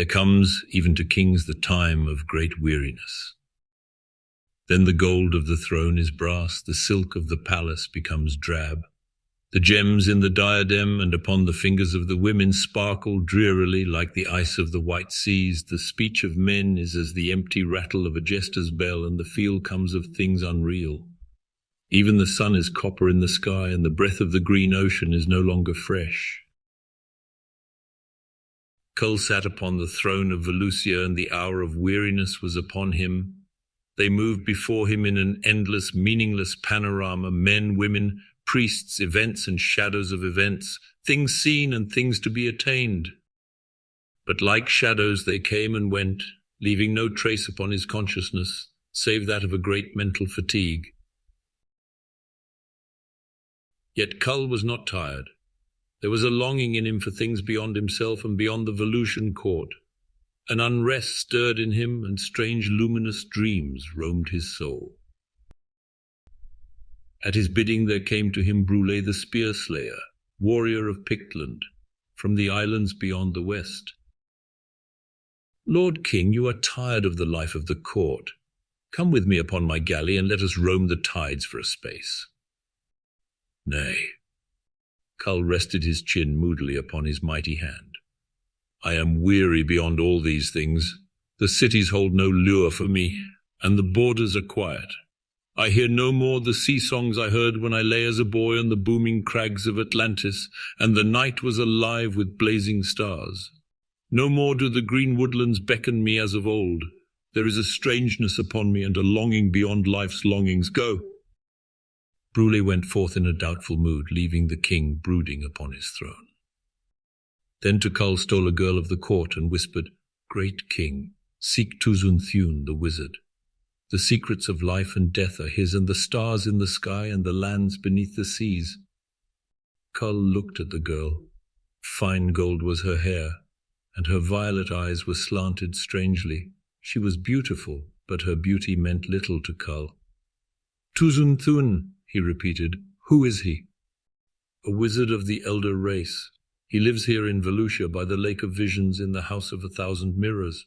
There comes even to kings the time of great weariness. Then the gold of the throne is brass, the silk of the palace becomes drab. The gems in the diadem and upon the fingers of the women sparkle drearily like the ice of the white seas. The speech of men is as the empty rattle of a jester's bell, and the feel comes of things unreal. Even the sun is copper in the sky, and the breath of the green ocean is no longer fresh. Kull sat upon the throne of Valusia, and the hour of weariness was upon him. They moved before him in an endless, meaningless panorama, men, women, priests, events and shadows of events, things seen and things to be attained. But like shadows they came and went, leaving no trace upon his consciousness, save that of a great mental fatigue. Yet Kull was not tired. There was a longing in him for things beyond himself and beyond the Valusian court. An unrest stirred in him, and strange luminous dreams roamed his soul. At his bidding there came to him Brule the spear-slayer, warrior of Pictland, from the islands beyond the west. "Lord King, you are tired of the life of the court. Come with me upon my galley, and let us roam the tides for a space." "Nay." Kull rested his chin moodily upon his mighty hand. "I am weary beyond all these things. The cities hold no lure for me, and the borders are quiet. I hear no more the sea songs I heard when I lay as a boy on the booming crags of Atlantis, and the night was alive with blazing stars. No more do the green woodlands beckon me as of old. There is a strangeness upon me and a longing beyond life's longings. Go." Brule went forth in a doubtful mood, leaving the king brooding upon his throne. Then to Kull stole a girl of the court and whispered, "Great king, seek Tuzun Thune, the wizard. The secrets of life and death are his, and the stars in the sky and the lands beneath the seas." Kull looked at the girl. Fine gold was her hair, and her violet eyes were slanted strangely. She was beautiful, but her beauty meant little to Kull. "Tuzun Thune," he repeated. "Who is he?" "A wizard of the elder race. He lives here in Valusia by the Lake of Visions in the House of 1,000 Mirrors.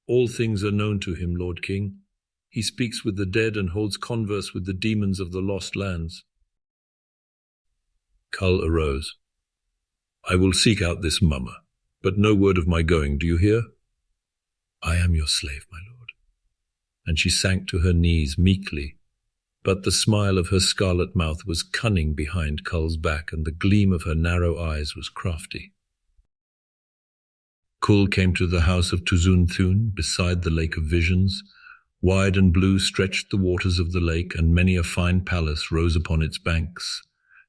All things are known to him, Lord King. He speaks with the dead and holds converse with the demons of the lost lands." Kull arose. "I will seek out this mummer, but no word of my going, do you hear?" "I am your slave, my lord." And she sank to her knees meekly, but the smile of her scarlet mouth was cunning behind Kull's back, and the gleam of her narrow eyes was crafty. Kull came to the house of Tuzun Thune beside the Lake of Visions. Wide and blue stretched the waters of the lake, and many a fine palace rose upon its banks.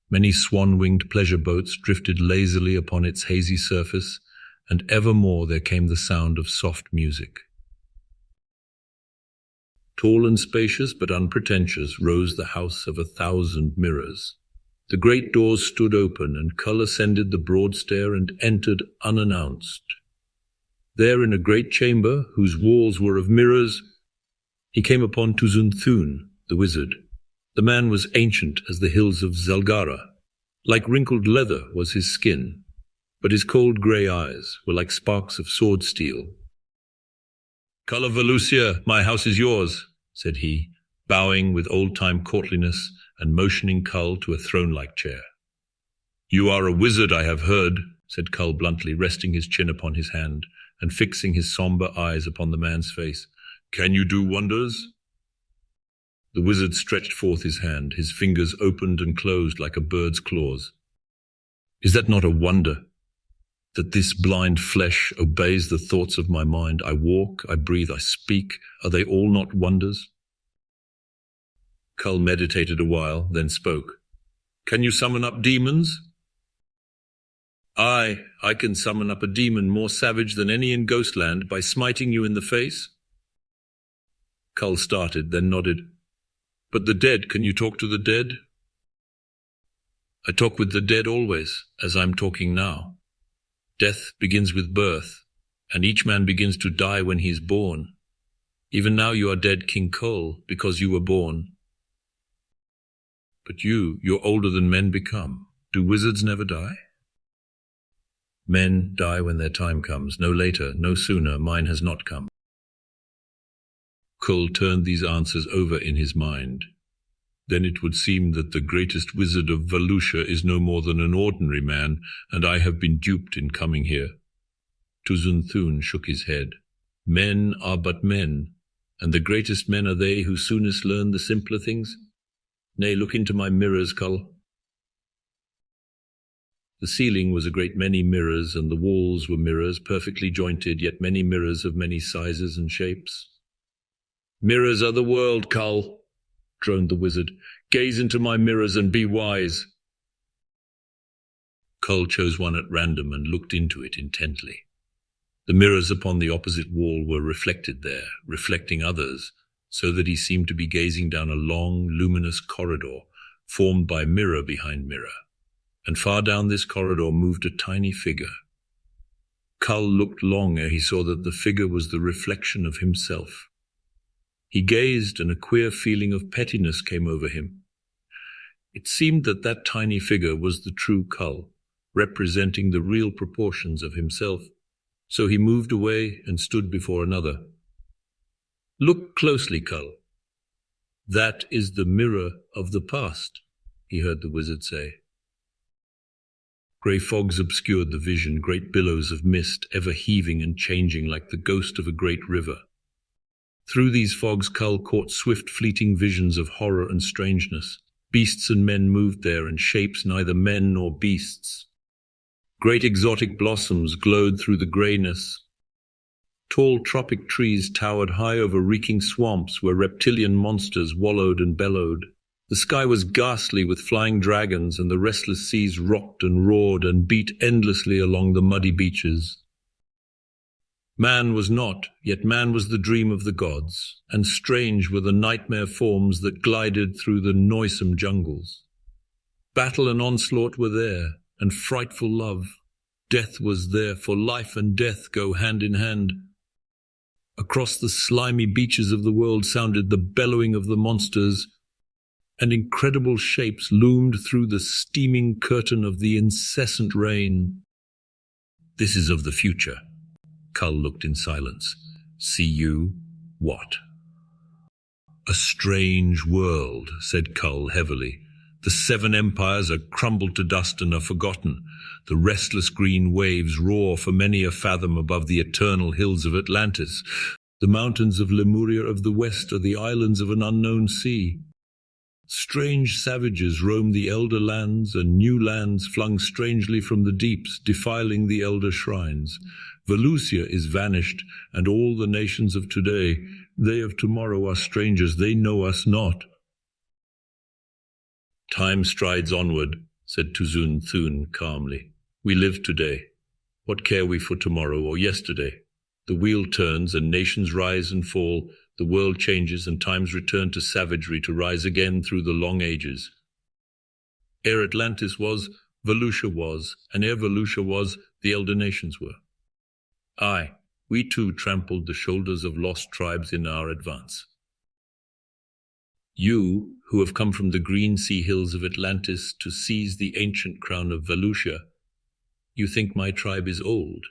Many swan-winged pleasure boats drifted lazily upon its hazy surface, and evermore there came the sound of soft music. Tall and spacious but unpretentious rose the House of 1,000 Mirrors. The great doors stood open, and Kull ascended the broad stair and entered unannounced. There in a great chamber, whose walls were of mirrors, he came upon Tuzun Thune, the wizard. The man was ancient as the hills of Zalgara. Like wrinkled leather was his skin, but his cold grey eyes were like sparks of sword steel. "Kull of Valusia, my house is yours," said he, bowing with old-time courtliness and motioning Kull to a throne-like chair. "You are a wizard, I have heard," said Kull bluntly, resting his chin upon his hand and fixing his sombre eyes upon the man's face. "Can you do wonders?" The wizard stretched forth his hand. His fingers opened and closed like a bird's claws. "Is that not a wonder? That this blind flesh obeys the thoughts of my mind? I walk, I breathe, I speak. Are they all not wonders?" Kull meditated a while, then spoke. "Can you summon up demons?" "Aye, I can summon up a demon more savage than any in Ghostland by smiting you in the face." Kull started, then nodded. "But the dead, can you talk to the dead?" "I talk with the dead always, as I'm talking now. Death begins with birth, and each man begins to die when he is born. Even now you are dead, King Kull, because you were born. But you're older than men become. Do wizards never die?" Men die when their time comes, no later, no sooner, mine has not come. Kull turned these answers over in his mind. Then it would seem that the greatest wizard of Valusia is no more than an ordinary man, and I have been duped in coming here. Tuzun Thune shook his head. Men are but men, and the greatest men are they who soonest learn the simpler things. Nay, look into my mirrors, Kull. The ceiling was a great many mirrors, and the walls were mirrors, perfectly jointed, yet many mirrors of many sizes and shapes. Mirrors are the world, Kull, droned the wizard. Gaze into my mirrors and be wise. Kull chose one at random and looked into it intently. The mirrors upon the opposite wall were reflected there, reflecting others, so that he seemed to be gazing down a long, luminous corridor, formed by mirror behind mirror. And far down this corridor moved a tiny figure. Kull looked long ere he saw that the figure was the reflection of himself. He gazed, and a queer feeling of pettiness came over him. It seemed that that tiny figure was the true Kull, representing the real proportions of himself. So he moved away and stood before another. Look closely, Kull. That is the mirror of the past, he heard the wizard say. Grey fogs obscured the vision, great billows of mist, ever heaving and changing like the ghost of a great river. Through these fogs Kull caught swift fleeting visions of horror and strangeness. Beasts and men moved there, and shapes neither men nor beasts. Great exotic blossoms glowed through the greyness. Tall tropic trees towered high over reeking swamps where reptilian monsters wallowed and bellowed. The sky was ghastly with flying dragons, and the restless seas rocked and roared and beat endlessly along the muddy beaches. Man was not, yet man was the dream of the gods, and strange were the nightmare forms that glided through the noisome jungles. Battle and onslaught were there, and frightful love. Death was there, for life and death go hand in hand. Across the slimy beaches of the world sounded the bellowing of the monsters, and incredible shapes loomed through the steaming curtain of the incessant rain. This is of the future. Kull looked in silence. See you what? A strange world, said Kull heavily. The 7 empires are crumbled to dust and are forgotten. The restless green waves roar for many a fathom above the eternal hills of Atlantis. The mountains of Lemuria of the west are the islands of an unknown sea. Strange savages roam the elder lands, and new lands flung strangely from the deeps, defiling the elder shrines. Valusia is vanished, and all the nations of today, they of tomorrow are strangers, they know us not. Time strides onward, said Tuzun Thune calmly. We live today. What care we for tomorrow or yesterday? The wheel turns, and nations rise and fall. The world changes, and times return to savagery to rise again through the long ages. Ere Atlantis was, Valusia was, and ere Valusia was, the elder nations were. Aye, we too trampled the shoulders of lost tribes in our advance. You, who have come from the green sea hills of Atlantis to seize the ancient crown of Valusia, you think my tribe is old.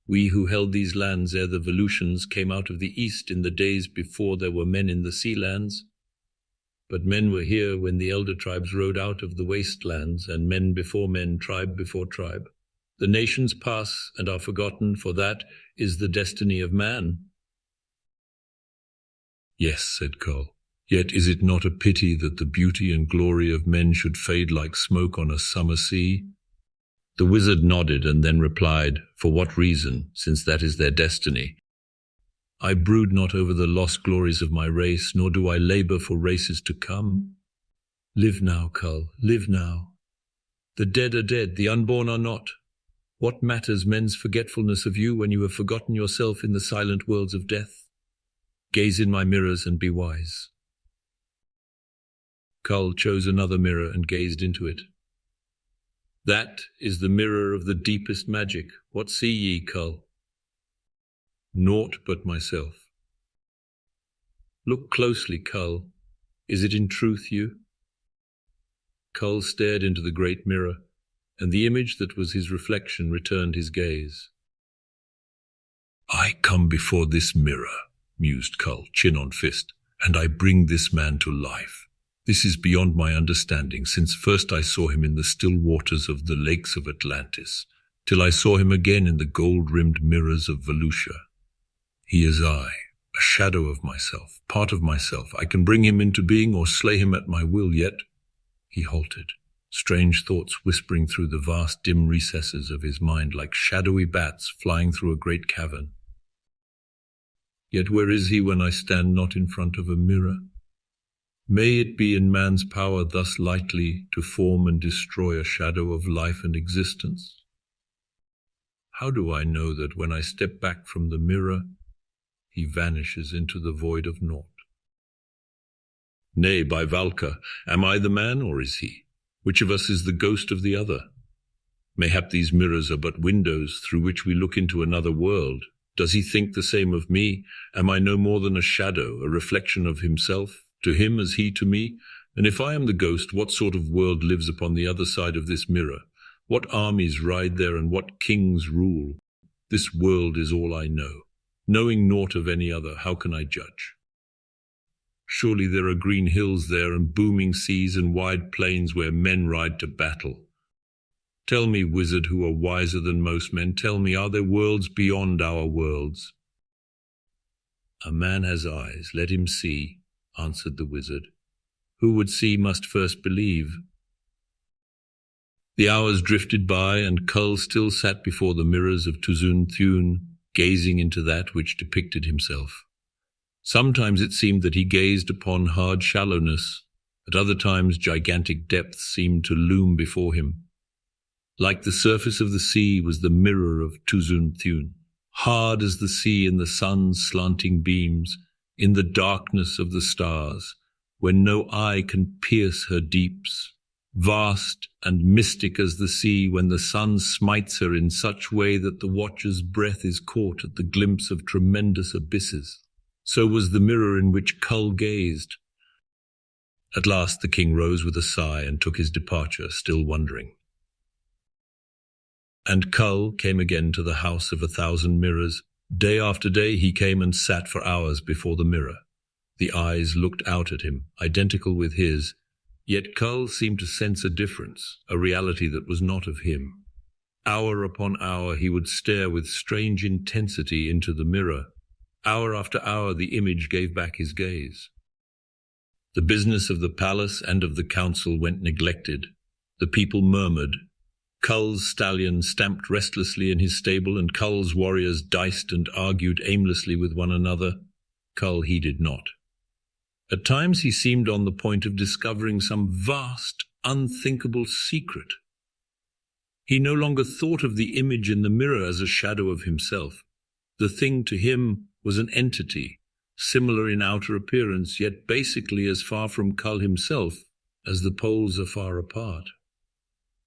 We who held these lands ere the Valusians came out of the east in the days before there were men in the sea lands. But men were here when the elder tribes rode out of the wastelands, and men before men, tribe before tribe. The nations pass and are forgotten, for that is the destiny of man. Yes, said Kull. Yet is it not a pity that the beauty and glory of men should fade like smoke on a summer sea? The wizard nodded and then replied, For what reason, since that is their destiny? I brood not over the lost glories of my race, nor do I labor for races to come. Live now, Kull, live now. The dead are dead, the unborn are not. What matters men's forgetfulness of you when you have forgotten yourself in the silent worlds of death? Gaze in my mirrors and be wise. Kull chose another mirror and gazed into it. That is the mirror of the deepest magic. What see ye, Kull? Naught but myself. Look closely, Kull. Is it in truth you? Kull stared into the great mirror, and the image that was his reflection returned his gaze. "I come before this mirror," mused Kull, chin on fist, "and I bring this man to life. This is beyond my understanding, since first I saw him in the still waters of the lakes of Atlantis, till I saw him again in the gold-rimmed mirrors of Valusia. He is I, a shadow of myself, part of myself. I can bring him into being or slay him at my will, yet—" He halted, strange thoughts whispering through the vast dim recesses of his mind like shadowy bats flying through a great cavern. "Yet where is he when I stand not in front of a mirror? May it be in man's power thus lightly to form and destroy a shadow of life and existence? How do I know that when I step back from the mirror, he vanishes into the void of naught? Nay, by Valka, am I the man or is he? Which of us is the ghost of the other? Mayhap these mirrors are but windows through which we look into another world. Does he think the same of me? Am I no more than a shadow, a reflection of himself, to him as he to me? And if I am the ghost, what sort of world lives upon the other side of this mirror? What armies ride there and what kings rule? This world is all I know. Knowing naught of any other, how can I judge? Surely there are green hills there and booming seas and wide plains where men ride to battle. Tell me, wizard, who are wiser than most men, tell me, are there worlds beyond our worlds?" "A man has eyes, let him see," answered the wizard. "Who would see must first believe." The hours drifted by, and Kull still sat before the mirrors of Tuzun Thune, gazing into that which depicted himself. Sometimes it seemed that he gazed upon hard shallowness, at other times gigantic depths seemed to loom before him. Like the surface of the sea was the mirror of Tuzun Thune, hard as the sea in the sun's slanting beams, in the darkness of the stars, when no eye can pierce her deeps, vast and mystic as the sea when the sun smites her in such way that the watcher's breath is caught at the glimpse of tremendous abysses. So was the mirror in which Kull gazed. At last the king rose with a sigh and took his departure, still wondering. And Kull came again to the house of 1,000 mirrors. Day after day he came and sat for hours before the mirror. The eyes looked out at him, identical with his, yet Kull seemed to sense a difference, a reality that was not of him. Hour upon hour he would stare with strange intensity into the mirror. Hour after hour the image gave back his gaze. The business of the palace and of the council went neglected. The people murmured. Kull's stallion stamped restlessly in his stable, and Kull's warriors diced and argued aimlessly with one another. Kull heeded not. At times he seemed on the point of discovering some vast, unthinkable secret. He no longer thought of the image in the mirror as a shadow of himself. The thing to him was an entity, similar in outer appearance, yet basically as far from Kull himself as the poles are far apart.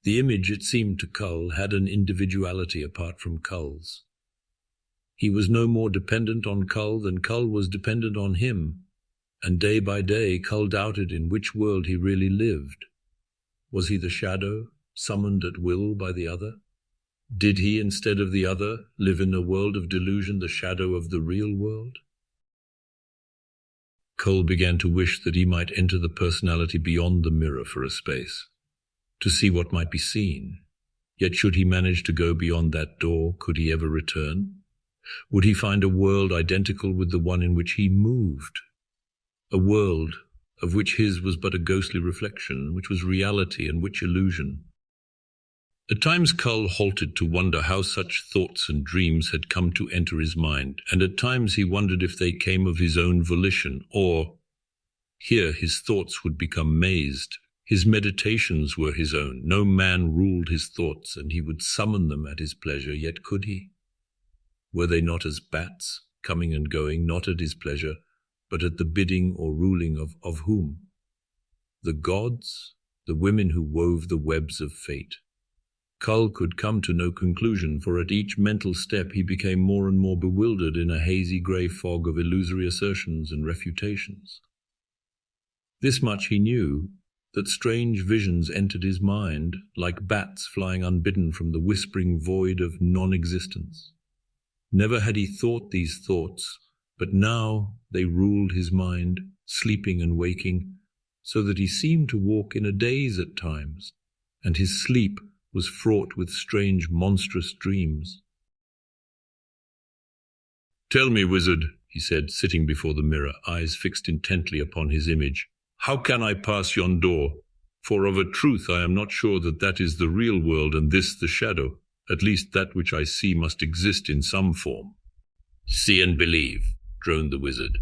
The image, it seemed to Kull, had an individuality apart from Kull's. He was no more dependent on Kull than Kull was dependent on him, and day by day Kull doubted in which world he really lived. Was he the shadow, summoned at will by the other? Did he, instead of the other, live in a world of delusion, the shadow of the real world? Kull began to wish that he might enter the personality beyond the mirror for a space, to see what might be seen. Yet should he manage to go beyond that door, could he ever return? Would he find a world identical with the one in which he moved? A world of which his was but a ghostly reflection, which was reality and which illusion? At times Kull halted to wonder how such thoughts and dreams had come to enter his mind, and at times he wondered if they came of his own volition, or here his thoughts would become mazed. His meditations were his own. No man ruled his thoughts, and he would summon them at his pleasure, yet could he? Were they not as bats, coming and going, not at his pleasure, but at the bidding or ruling of whom? The gods, the women who wove the webs of fate. Kull could come to no conclusion, for at each mental step he became more and more bewildered in a hazy grey fog of illusory assertions and refutations. This much he knew. that strange visions entered his mind, like bats flying unbidden from the whispering void of non-existence. Never had he thought these thoughts, but now they ruled his mind, sleeping and waking, so that he seemed to walk in a daze at times, and his sleep was fraught with strange, monstrous dreams. "Tell me, wizard," he said, sitting before the mirror, eyes fixed intently upon his image, "how can I pass yon door? For of a truth I am not sure that that is the real world and this the shadow. At least that which I see must exist in some form." "See and believe," droned the wizard.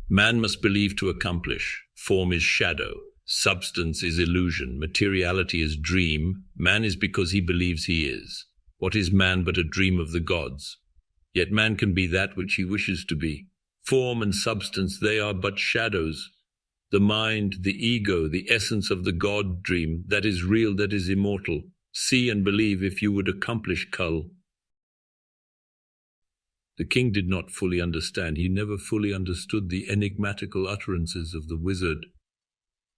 "Man must believe to accomplish. Form is shadow. Substance is illusion. Materiality is dream. Man is because he believes he is. What is man but a dream of the gods? Yet man can be that which he wishes to be. Form and substance, they are but shadows. The mind, the ego, the essence of the God dream, that is real, that is immortal. See and believe if you would accomplish Kull." The king did not fully understand. He never fully understood the enigmatical utterances of the wizard.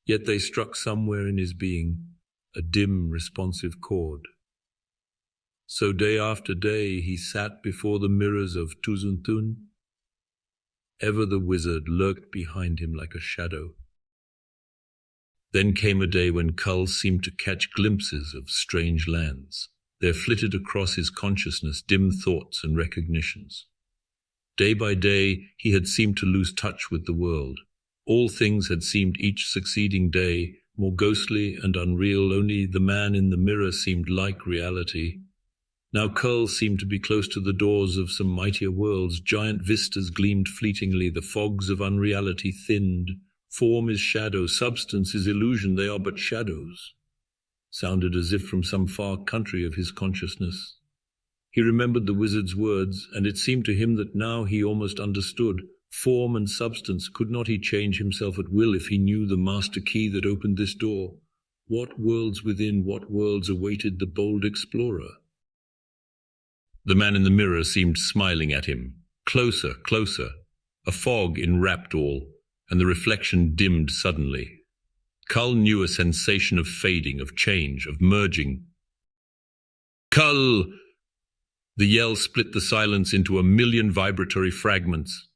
Yet they struck somewhere in his being a dim, responsive chord. So day after day he sat before the mirrors of Tuzun Thune. Ever the wizard lurked behind him like a shadow. Then came a day when Kull seemed to catch glimpses of strange lands. There flitted across his consciousness dim thoughts and recognitions. Day by day he had seemed to lose touch with the world. All things had seemed each succeeding day more ghostly and unreal. Only the man in the mirror seemed like reality. Now Kull seemed to be close to the doors of some mightier worlds. Giant vistas gleamed fleetingly, the fogs of unreality thinned. Form is shadow, substance is illusion, they are but shadows, sounded as if from some far country of his consciousness. He remembered the wizard's words, and it seemed to him that now he almost understood. Form and substance, could not he change himself at will if he knew the master key that opened this door? What worlds within, what worlds awaited the bold explorer? The man in the mirror seemed smiling at him. Closer, closer. A fog enwrapped all, and the reflection dimmed suddenly. Kull knew a sensation of fading, of change, of merging. "Kull!" The yell split the silence into a million vibratory fragments.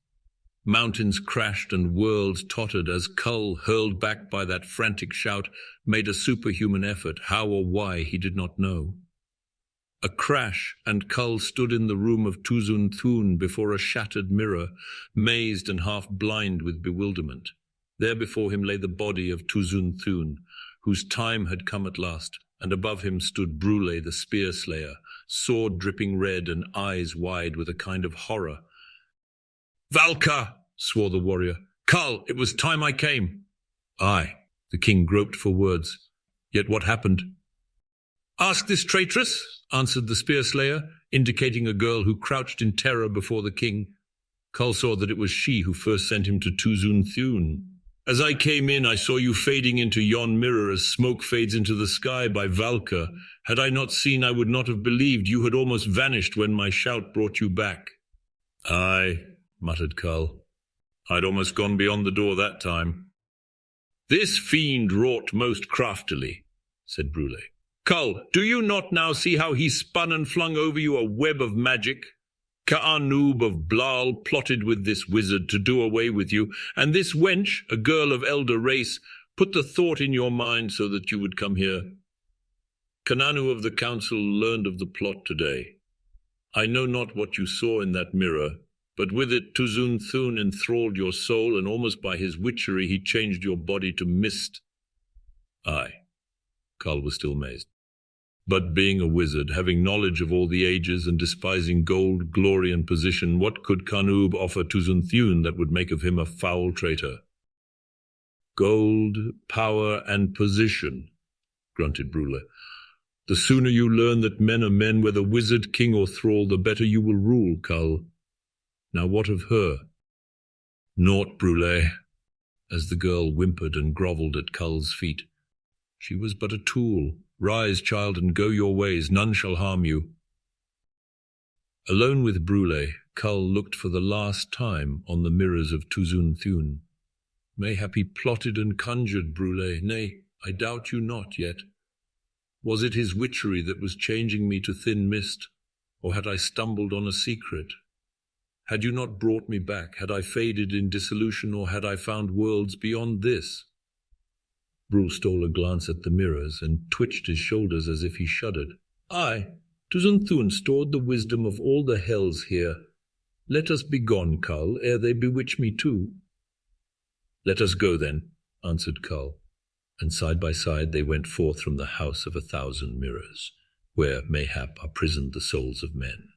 Mountains crashed and worlds tottered as Kull, hurled back by that frantic shout, made a superhuman effort. How or why, he did not know. A crash, and Kull stood in the room of Tuzun Thune before a shattered mirror, mazed and half blind with bewilderment. There before him lay the body of Tuzun Thune, whose time had come at last, and above him stood Brule, the spear slayer, sword dripping red and eyes wide with a kind of horror. "Valka!" swore the warrior. "Kull, it was time I came." "Aye," the king groped for words. "Yet what happened?" "Ask this traitress," answered the spear slayer, indicating a girl who crouched in terror before the king. Kull saw that it was she who first sent him to Tuzun Thune. "As I came in, I saw you fading into yon mirror as smoke fades into the sky by Valka. Had I not seen, I would not have believed. You had almost vanished when my shout brought you back." "Aye," muttered Kull. "I'd almost gone beyond the door that time." "This fiend wrought most craftily," said Brule. "Kull, do you not now see how he spun and flung over you a web of magic? Ka'anub of Blal plotted with this wizard to do away with you, and this wench, a girl of elder race, put the thought in your mind so that you would come here. Kananu of the council learned of the plot today. I know not what you saw in that mirror, but with it Tuzun Thune enthralled your soul, and almost by his witchery he changed your body to mist." "Aye." Kull was still mazed. "But being a wizard, having knowledge of all the ages and despising gold, glory and position, what could Kanub offer Tuzun Thune that would make of him a foul traitor?" "Gold, power and position," grunted Brule. "The sooner you learn that men are men, whether wizard, king or thrall, the better you will rule, Kull. Now what of her?" "Naught, Brule," as the girl whimpered and grovelled at Kull's feet. "She was but a tool. Rise, child, and go your ways. None shall harm you." Alone with Brule, Kull looked for the last time on the mirrors of Tuzun Thune. Mayhap he plotted and conjured Brule, nay, I doubt you not yet. Was it his witchery that was changing me to thin mist, or had I stumbled on a secret? Had you not brought me back, had I faded in dissolution, or had I found worlds beyond this? Brule stole a glance at the mirrors and twitched his shoulders as if he shuddered. I, Tuzun Thune, stored the wisdom of all the hells here. Let us be gone, Kull, ere they bewitch me too. Let us go then, answered Kull, and side by side they went forth from the house of 1,000 mirrors, where mayhap are prisoned the souls of men.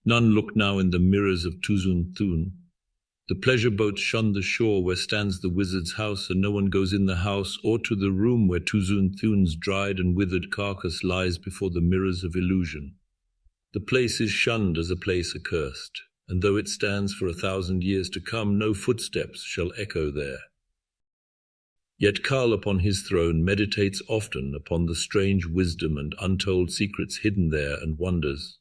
None looked now in the mirrors of Tuzun Thune. The pleasure boats shun the shore where stands the wizard's house, and no one goes in the house or to the room where Tuzun Thune's dried and withered carcass lies before the mirrors of illusion. The place is shunned as a place accursed, and though it stands for 1,000 years to come, no footsteps shall echo there. Yet Kull upon his throne meditates often upon the strange wisdom and untold secrets hidden there, and wonders.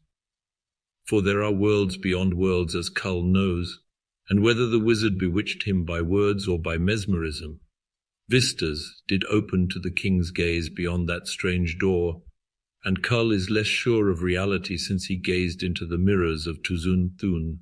For there are worlds beyond worlds, as Kull knows, and whether the wizard bewitched him by words or by mesmerism, vistas did open to the king's gaze beyond that strange door, and Kull is less sure of reality since he gazed into the mirrors of Tuzun Thune.